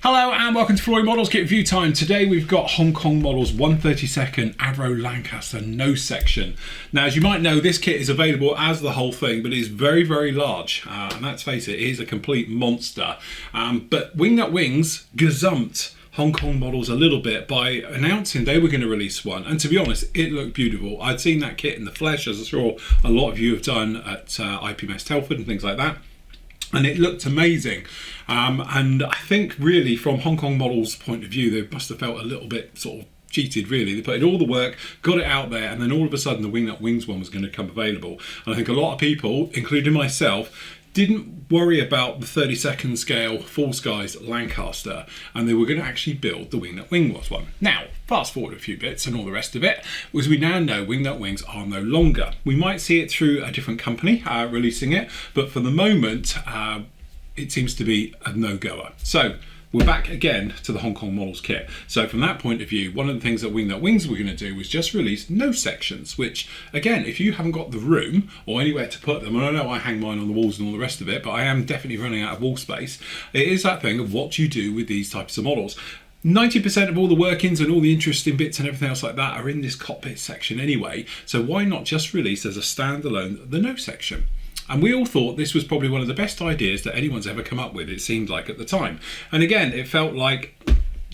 Hello and welcome to Floyd Models Kit Review Time. Today we've got Hong Kong Models 132nd Avro Lancaster Nose Section. Now, as you might know, this kit is available as the whole thing, but it is very, very large. And let's face it is a complete monster. But Wingnut Wings gazumped Hong Kong Models a little bit by announcing they were going to release one, and to be honest, it looked beautiful. I'd seen that kit in the flesh, as I'm sure a lot of you have done at IPMS Telford and things like that, and it looked amazing. And I think really from Hong Kong Models' point of view, they must have felt a little bit sort of cheated really. They put in all the work, got it out there, and then all of a sudden the Wingnut Wings one was going to come available. And I think a lot of people, including myself, didn't worry about the 32nd scale full skies Lancaster, and they were going to actually build the Wingnut Wings one. Now, fast forward a few bits and all the rest of it, was we now know Wingnut Wings are no longer. We might see it through a different company releasing it, but for the moment, it seems to be a no-goer. So we're back again to the Hong Kong Models kit. So from that point of view, one of the things that Wingnut Wings were going to do was just release nose sections, which again, if you haven't got the room or anywhere to put them, and I know I hang mine on the walls and all the rest of it, but I am definitely running out of wall space. It is that thing of what you do with these types of models. 90% of all the workings and all the interesting bits and everything else like that are in this cockpit section anyway, so why not just release as a standalone the nose section? And we all thought this was probably one of the best ideas that anyone's ever come up with, it seemed like at the time. And again, it felt like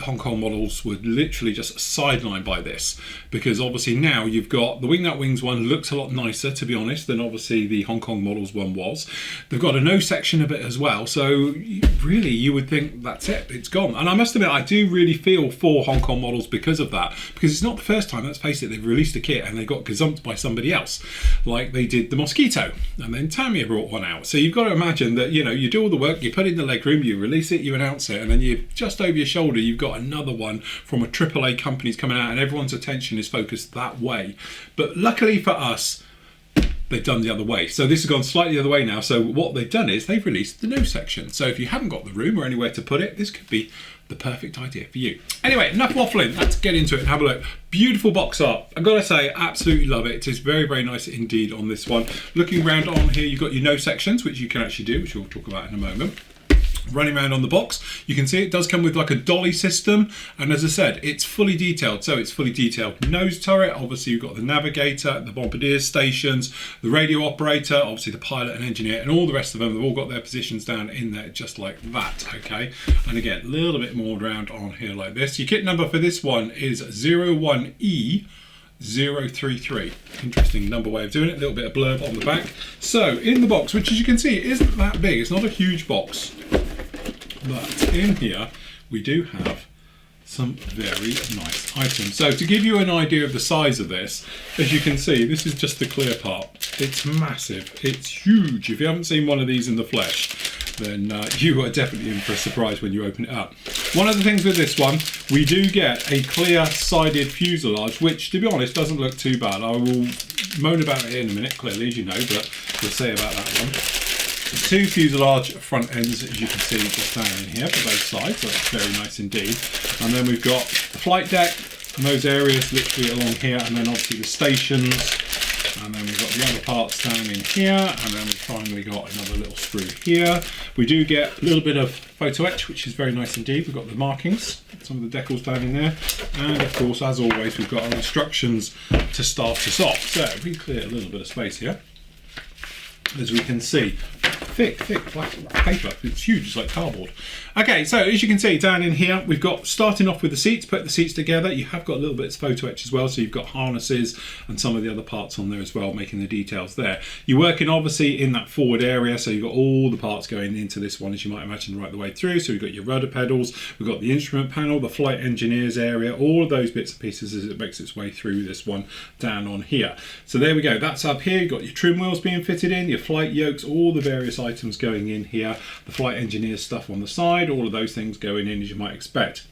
Hong Kong Models were literally just sidelined by this, because obviously now you've got the Wingnut Wings one looks a lot nicer, to be honest, than obviously the Hong Kong Models one was. They've got a nose section of it as well, so really you would think that's it, it's gone. And I must admit, I do really feel for Hong Kong Models because of that, because it's not the first time, let's face it, they've released a kit and they got gazumped by somebody else, like they did the Mosquito, and then Tamiya brought one out. So you've got to imagine that, you know, you do all the work, you put it in the legroom, you release it, you announce it, and then you just over your shoulder you've got another one from a AAA company's coming out, and everyone's attention is focused that way. But luckily for us, they've done the other way. So this has gone slightly the other way now. So what they've done is they've released the nose section. So if you haven't got the room or anywhere to put it, this could be the perfect idea for you. Anyway, enough waffling. Let's get into it and have a look. Beautiful box art. I've got to say, absolutely love it. It is very, very nice indeed on this one. Looking around on here, you've got your nose sections, which you can actually do, which we'll talk about in a moment. Running around on the box, you can see it does come with like a dolly system, and as I said, it's fully detailed. So it's fully detailed nose turret, obviously you've got the navigator, the bombardier stations, the radio operator, obviously the pilot and engineer, and all the rest of them. They've all got their positions down in there just like that, okay? And again, a little bit more around on here like this. Your kit number for this one is 01E033. Interesting number way of doing it, a little bit of blurb on the back. So in the box, which as you can see isn't that big, it's not a huge box, but in here we do have some very nice items. So to give you an idea of the size of this, as you can see, this is just the clear part. It's massive, it's huge. If you haven't seen one of these in the flesh, then you are definitely in for a surprise when you open it up. One of the things with this one, we do get a clear sided fuselage, which to be honest doesn't look too bad. I will moan about it in a minute, clearly, as you know, but we'll say about that one. Two fuselage front ends, as you can see, just down in here for both sides, so that's very nice indeed. And then we've got the flight deck, and those areas literally along here, and then obviously the stations, and then we've got the other parts down in here, and then we've finally got another little screw here. We do get a little bit of photo etch, which is very nice indeed. We've got the markings, some of the decals down in there, and of course, as always, we've got our instructions to start us off. So if we clear a little bit of space here, as we can see, thick black paper. It's huge, it's like cardboard. Okay, so as you can see down in here, we've got, starting off with the seats, put the seats together. You have got a little bit of photo etch as well, so you've got harnesses and some of the other parts on there as well, making the details there. You're working obviously in that forward area, so you've got all the parts going into this one, as you might imagine, right the way through. So we've got your rudder pedals, we've got the instrument panel, the flight engineers area, all of those bits and pieces as it makes its way through this one down on here. So there we go, that's up here. You've got your trim wheels being fitted in, your flight yokes, all the various items going in here, the flight engineer stuff on the side, all of those things going in as you might expect.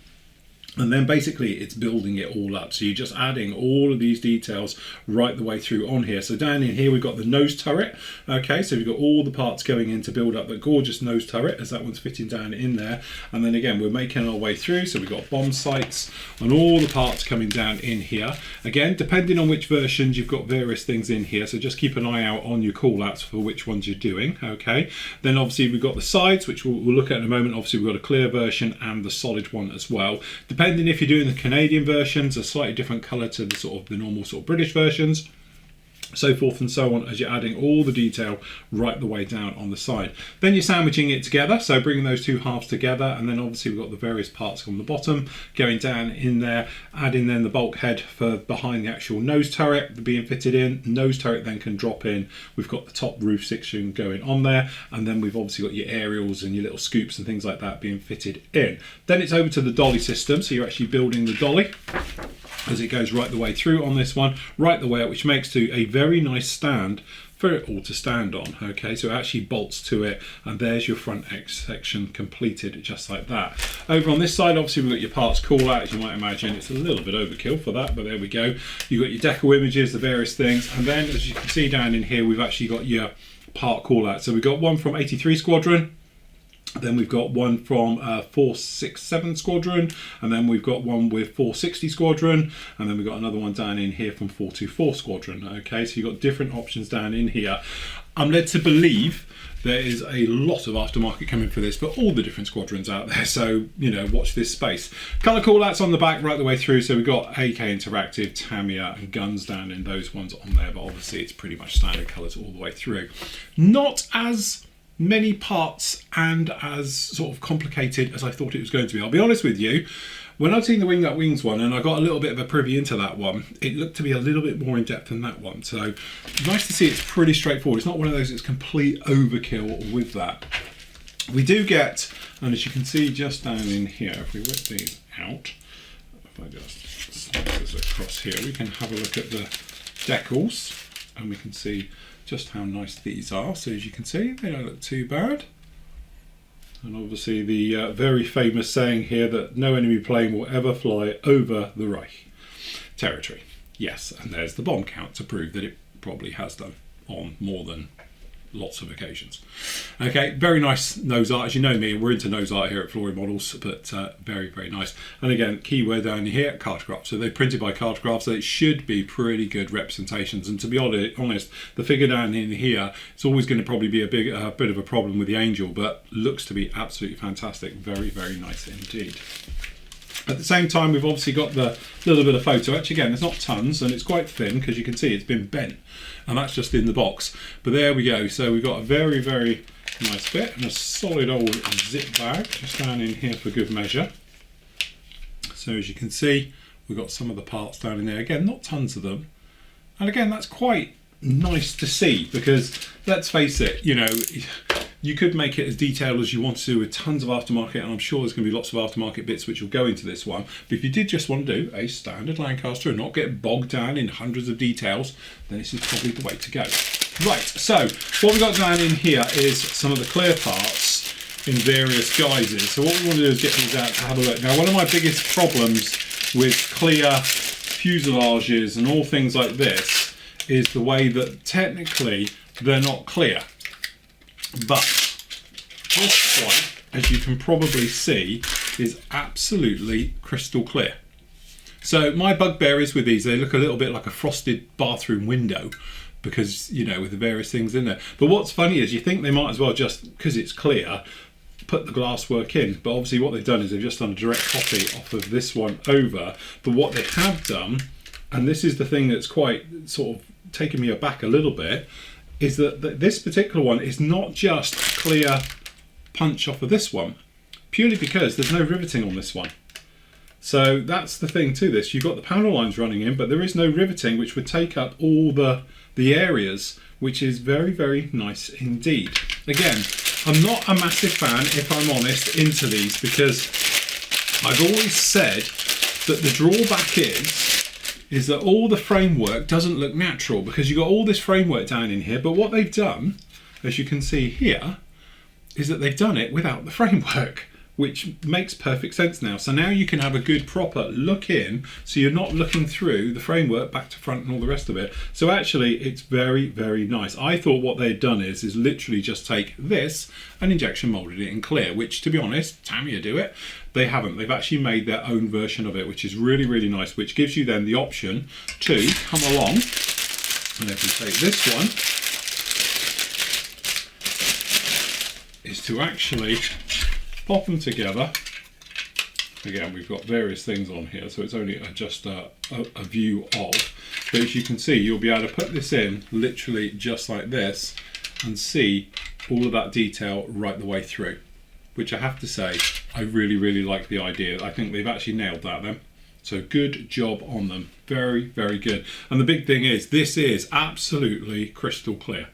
And then basically it's building it all up. So you're just adding all of these details right the way through on here. So down in here, we've got the nose turret. Okay, so we've got all the parts going in to build up the gorgeous nose turret as that one's fitting down in there. And then again, we're making our way through. So we've got bomb sights and all the parts coming down in here. Again, depending on which versions, you've got various things in here. So just keep an eye out on your call outs for which ones you're doing. Okay, then obviously we've got the sides, which we'll look at in a moment. Obviously we've got a clear version and the solid one as well. Depending if you're doing the Canadian versions, a slightly different colour to the normal British versions, so forth and so on, as you're adding all the detail right the way down on the side. Then you're sandwiching it together, so bringing those two halves together, and then obviously we've got the various parts on the bottom going down in there, adding then the bulkhead for behind the actual nose turret being fitted in. Nose turret then can drop in. We've got the top roof section going on there, and then we've obviously got your aerials and your little scoops and things like that being fitted in. Then it's over to the dolly system, so you're actually building the dolly as it goes right the way through on this one, right the way up, which makes to a very nice stand for it all to stand on. Okay, so it actually bolts to it, and there's your front X section completed just like that. Over on this side, obviously we've got your parts call out. As you might imagine, it's a little bit overkill for that, but there we go. You've got your deco images, the various things, and then as you can see down in here, we've actually got your part call out. So we've got one from 83 Squadron. Then we've got one from 467 Squadron, and then we've got one with 460 Squadron, and then we've got another one down in here from 424 Squadron. Okay, so you've got different options down in here. I'm led to believe there is a lot of aftermarket coming for this for all the different squadrons out there, so you know, watch this space. Colour callouts on the back right the way through, so we've got AK Interactive, Tamiya and guns down in those ones on there, but obviously it's pretty much standard colours all the way through. Not as many parts and as sort of complicated as I thought it was going to be. I'll be honest with you, when I've seen the Wing That Wings one and I got a little bit of a privy into that one, it looked to be a little bit more in depth than that one. So nice to see it's pretty straightforward. It's not one of those that's complete overkill with that. We do get, and as you can see just down in here, if we whip these out, if I just slide this across here, we can have a look at the decals and we can see just how nice these are. So as you can see, they don't look too bad. And obviously the very famous saying here that no enemy plane will ever fly over the Reich territory. Yes, and there's the bomb count to prove that it probably has done on more than lots of occasions. Okay, very nice nose art. As you know me, we're into nose art here at Flory Models, but very, very nice. And again, keyword down here, Cartograph. So they're printed by Cartograph, so it should be pretty good representations. And to be honest, the figure down in here, it's always going to probably be a bit of a problem with the Angel, but looks to be absolutely fantastic. Very, very nice indeed. At the same time, we've obviously got the little bit of photo etch. Again, there's not tons, and it's quite thin because you can see it's been bent, and that's just in the box. But there we go. So we've got a very, very nice bit and a solid old zip bag just down in here for good measure. So as you can see, we've got some of the parts down in there. Again, not tons of them. And again, that's quite nice to see because let's face it, you know, you could make it as detailed as you want to with tons of aftermarket, and I'm sure there's going to be lots of aftermarket bits which will go into this one. But if you did just want to do a standard Lancaster and not get bogged down in hundreds of details, then this is probably the way to go. Right, so what we've got down in here is some of the clear parts in various guises. So what we want to do is get these out to have a look. Now, one of my biggest problems with clear fuselages and all things like this is the way that technically they're not clear. But this one, as you can probably see, is absolutely crystal clear. So my bugbear is with these, they look a little bit like a frosted bathroom window because, you know, with the various things in there. But what's funny is you think they might as well just, because it's clear, put the glasswork in. But obviously what they've done is they've just done a direct copy off of this one over. But what they have done, and this is the thing that's quite sort of taken me aback a little bit, is that this particular one is not just a clear punch off of this one, purely because there's no riveting on this one. So that's the thing to this. You've got the panel lines running in, but there is no riveting, which would take up all the areas, which is very, very nice indeed. Again, I'm not a massive fan, if I'm honest, into these, because I've always said that the drawback is that all the framework doesn't look natural because you've got all this framework down in here, but what they've done, as you can see here, is that they've done it without the framework. which makes perfect sense now. So now you can have a good proper look in, so you're not looking through the framework back to front and all the rest of it. So actually it's very, very nice. I thought what they'd done is literally just take this and injection molded it in clear, which, to be honest, Tamiya do it. They haven't. They've actually made their own version of it, which is really, really nice, which gives you then the option to come along, and if we take this one, is to actually pop them together. Again, we've got various things on here, so it's only just a view of. But as you can see, you'll be able to put this in literally just like this and see all of that detail right the way through, which I have to say, I really, really like the idea. I think they've actually nailed that then. So good job on them. Very, very good. And the big thing is, this is absolutely crystal clear.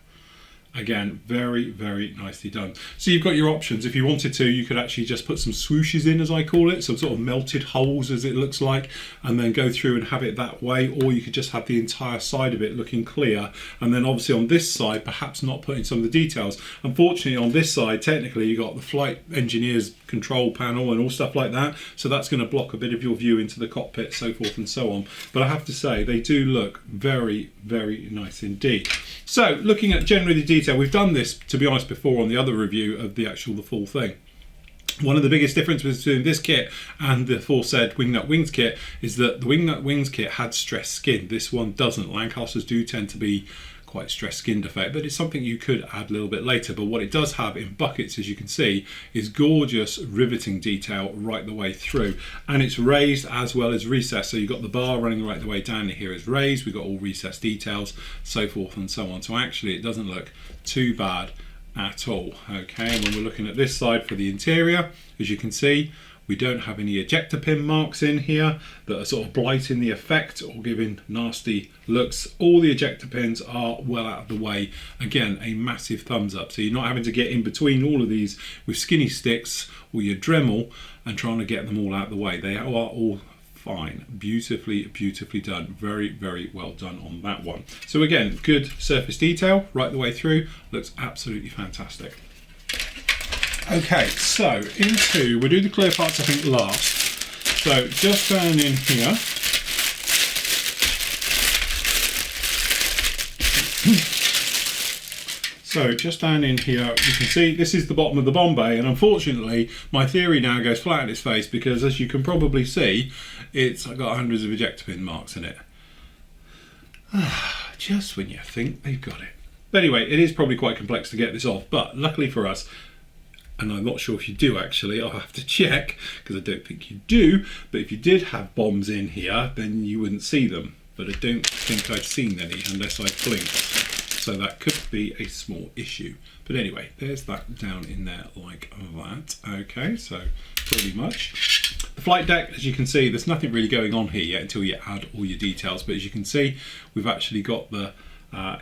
Again, very, very nicely done. So you've got your options. If you wanted to, you could actually just put some swooshes in, as I call it, some sort of melted holes, as it looks like, and then go through and have it that way. Or you could just have the entire side of it looking clear. And then obviously on this side, perhaps not putting some of the details. Unfortunately, on this side, technically, you've got the flight engineer's control panel and all stuff like that. So that's going to block a bit of your view into the cockpit, so forth and so on. But I have to say, they do look very, very nice indeed. So looking at generally the detail, we've done this, to be honest, before on the other review of the full thing. One of the biggest differences between this kit and the aforesaid Wingnut Wings kit is that the Wingnut Wings kit had stressed skin. This one doesn't. Lancasters do tend to be quite stressed skin defect, but it's something you could add a little bit later. But what it does have in buckets, as you can see, is gorgeous riveting detail right the way through, and it's raised as well as recessed. So you've got the bar running right the way down here is raised, we've got all recessed details, so forth and so on. So actually it doesn't look too bad at all. Okay, and when we're looking at this side for the interior, as you can see, we don't have any ejector pin marks in here that are sort of blighting the effect or giving nasty looks. All the ejector pins are well out of the way. Again, a massive thumbs up. So you're not having to get in between all of these with skinny sticks or your Dremel and trying to get them all out of the way. They are all fine. Beautifully, beautifully done. Very, very well done on that one. So again, good surface detail right the way through. Looks absolutely fantastic. Okay, so we'll do the clear parts I think last. So just down in here, you can see this is the bottom of the Bombay, and unfortunately my theory now goes flat in its face because, as you can probably see, it's got hundreds of ejector pin marks in it. Just when you think they've got it. But anyway, it is probably quite complex to get this off, but luckily for us, and I'm not sure if you do actually, I'll have to check because I don't think you do, but if you did have bombs in here then you wouldn't see them, but I don't think I've seen any unless I blinked, so that could be a small issue. But anyway, there's that down in there like that. Okay, so pretty much the flight deck, as you can see, there's nothing really going on here yet until you add all your details, but as you can see, we've actually got the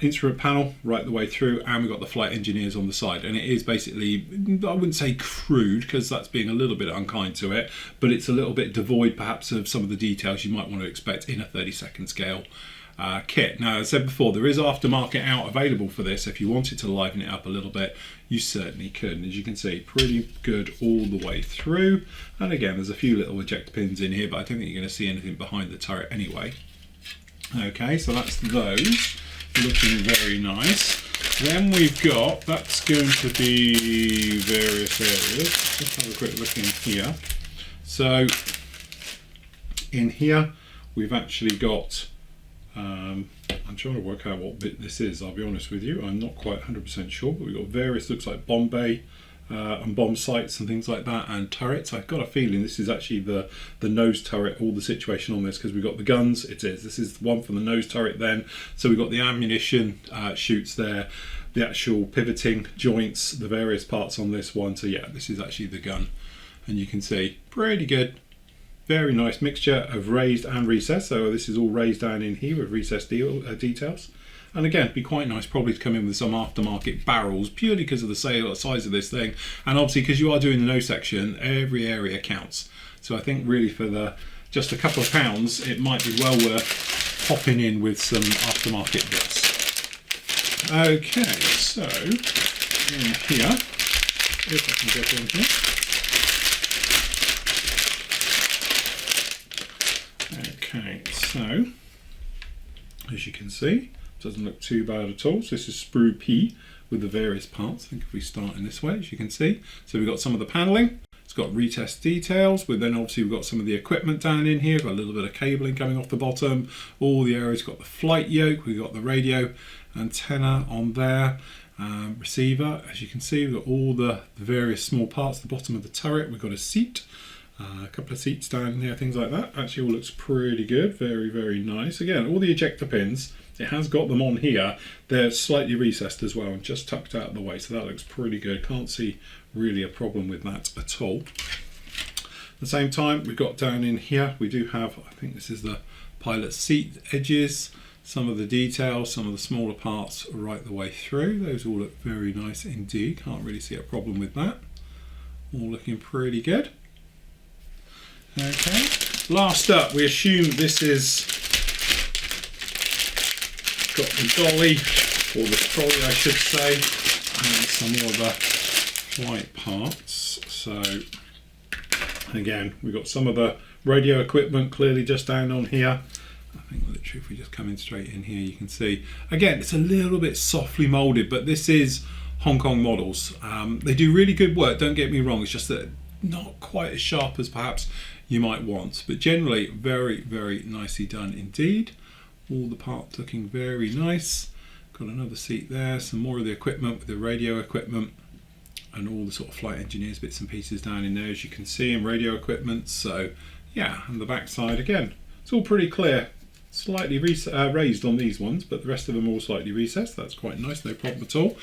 instrument panel right the way through, and we've got the flight engineers on the side, and it is basically, I wouldn't say crude because that's being a little bit unkind to it, but it's a little bit devoid perhaps of some of the details you might want to expect in a 32nd scale kit. Now, as I said before, there is aftermarket out available for this. If you wanted to liven it up a little bit, you certainly could, and as you can see, pretty good all the way through. And again, there's a few little ejector pins in here, but I don't think you're going to see anything behind the turret anyway. Okay, so that's those. Looking very nice. Then we've got, that's going to be various areas. Just have a quick look in here. So in here we've actually got, I'm trying to work out what bit this is, I'll be honest with you. I'm not quite 100% sure, but we've got various, looks like bomb bay and bomb sights and things like that, and turrets. I've got a feeling this is actually the nose turret, all the situation on this, because we've got the guns. This is one for the nose turret then. So we've got the ammunition chutes there, the actual pivoting joints, the various parts on this one. So yeah, this is actually the gun, and you can see pretty good. Very nice mixture of raised and recessed. So this is all raised down in here with recessed details. And again, it'd be quite nice probably to come in with some aftermarket barrels, purely because of the size of this thing, and obviously because you are doing the nose section, every area counts. So I think really for just a couple of pounds, it might be well worth popping in with some aftermarket bits. Okay, so in here, if I can get in here, Okay, so as you can see, doesn't look too bad at all. So this is sprue P with the various parts. I think if we start in this way, as you can see. So we've got some of the paneling. It's got retest details, but then obviously we've got some of the equipment down in here. We've got a little bit of cabling coming off the bottom. All the areas got the flight yoke. We've got the radio antenna on there. Receiver, as you can see, we've got all the various small parts at the bottom of the turret. We've got a seat. A couple of seats down here, things like that. Actually all looks pretty good, very, very nice. Again, all the ejector pins, it has got them on here. They're slightly recessed as well and just tucked out of the way, so that looks pretty good. Can't see really a problem with that at all. At the same time, we've got down in here, we do have, I think this is the pilot seat edges, some of the details, some of the smaller parts right the way through. Those all look very nice indeed. Can't really see a problem with that. All looking pretty good. Okay, last up, we assume this is got the dolly, or the trolley I should say, and some more of the flight parts. So again, we've got some of the radio equipment clearly just down on here. I think literally if we just come in straight in here, you can see, again, it's a little bit softly molded, but this is Hong Kong models. They do really good work, don't get me wrong, it's just that not quite as sharp as perhaps you might want, but generally very, very nicely done indeed. All the parts looking very nice. Got another seat there, some more of the equipment with the radio equipment and all the sort of flight engineers bits and pieces down in there, as you can see, and radio equipment. So yeah, and the back side again, it's all pretty clear. Slightly raised on these ones, but the rest of them are all slightly recessed. That's quite nice, no problem at all.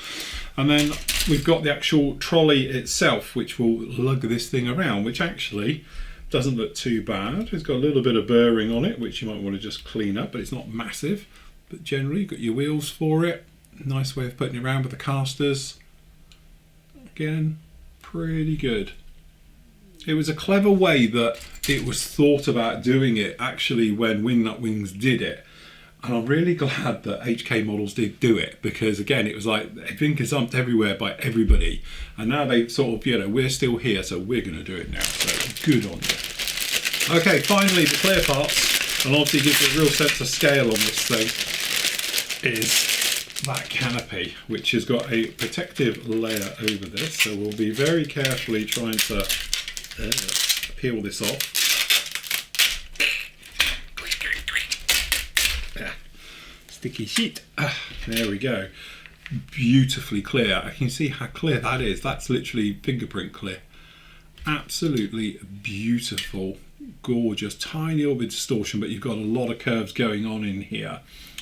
And then we've got the actual trolley itself, which will lug this thing around, which actually doesn't look too bad. It's got a little bit of burring on it, which you might want to just clean up, but it's not massive. But generally, you've got your wheels for it. Nice way of putting it around with the casters. Again, pretty good. It was a clever way that it was thought about doing it actually when Wingnut Wings did it. And I'm really glad that HK Models did do it, because again, it was like being gazumped everywhere by everybody. And now they sort of, you know, we're still here, so we're going to do it now. So good on you. Okay, finally, the clear parts, and obviously gives you a real sense of scale on this thing, is that canopy, which has got a protective layer over this. So we'll be very carefully trying to peel this off. Sticky sheet. There we go. Beautifully clear. I can see how clear that is. That's literally fingerprint clear. Absolutely beautiful, gorgeous, tiny little bit of distortion, but you've got a lot of curves going on in here.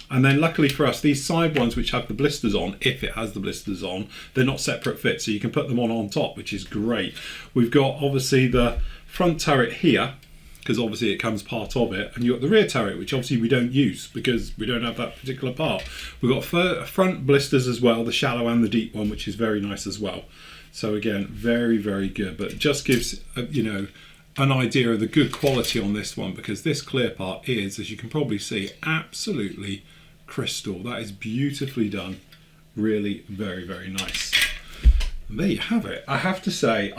And then luckily for us, these side ones which have the blisters on, if it has the blisters on, they're not separate fit, so you can put them on top, which is great. We've got obviously the front turret here, because obviously it comes part of it, and you've got the rear turret, which obviously we don't use because we don't have that particular part. We've got front blisters as well, the shallow and the deep one, which is very nice as well. So again, very, very good, but it just gives, you know, an idea of the good quality on this one, because this clear part is, as you can probably see, absolutely crystal. That is beautifully done. Really very, very nice. And there you have it. I have to say,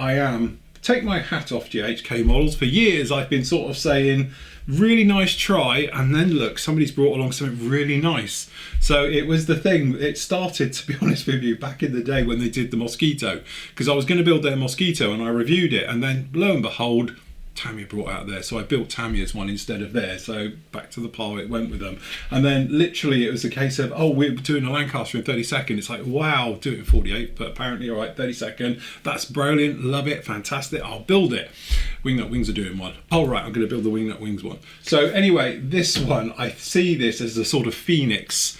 take my hat off to HK Models. For years I've been sort of saying really nice try, and then look, somebody's brought along something really nice. So it was the thing, it started, to be honest with you, back in the day when they did the Mosquito, because I was going to build their Mosquito and I reviewed it, and then lo and behold, Tamiya brought out there, so I built Tamiya's one instead of theirs. So back to the pile it went with them. And then literally it was a case of, oh, we're doing a Lancaster in 32nd. It's like, wow, do it in 48, but apparently, all right, 32nd. That's brilliant, love it, fantastic, I'll build it. Wingnut Wings are doing one. All right, I'm going to build the Wingnut Wings one. So anyway, this one, I see this as a sort of phoenix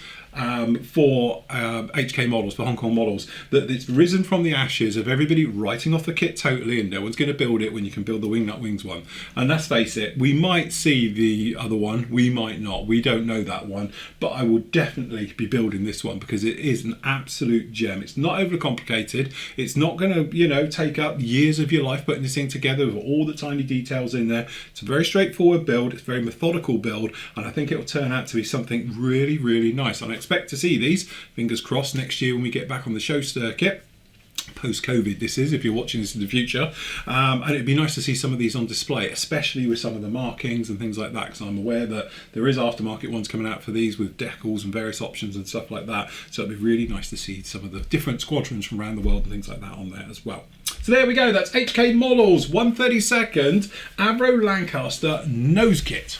for HK Models, for Hong Kong Models, that it's risen from the ashes of everybody writing off the kit totally, and no one's going to build it when you can build the Wingnut Wings one. And let's face it, we might see the other one, we might not, we don't know that one, but I will definitely be building this one because it is an absolute gem. It's not overly complicated, it's not going to, you know, take up years of your life putting this thing together with all the tiny details in there. It's a very straightforward build, it's a very methodical build, and I think it will turn out to be something really, really nice. And I expect to see these, fingers crossed, next year when we get back on the show circuit. post-COVID this is, if you're watching this in the future, and it'd be nice to see some of these on display, especially with some of the markings and things like that, because I'm aware that there is aftermarket ones coming out for these with decals and various options and stuff like that, so it'd be really nice to see some of the different squadrons from around the world and things like that on there as well. So there we go, that's HK Models 132nd Avro Lancaster Nose Kit.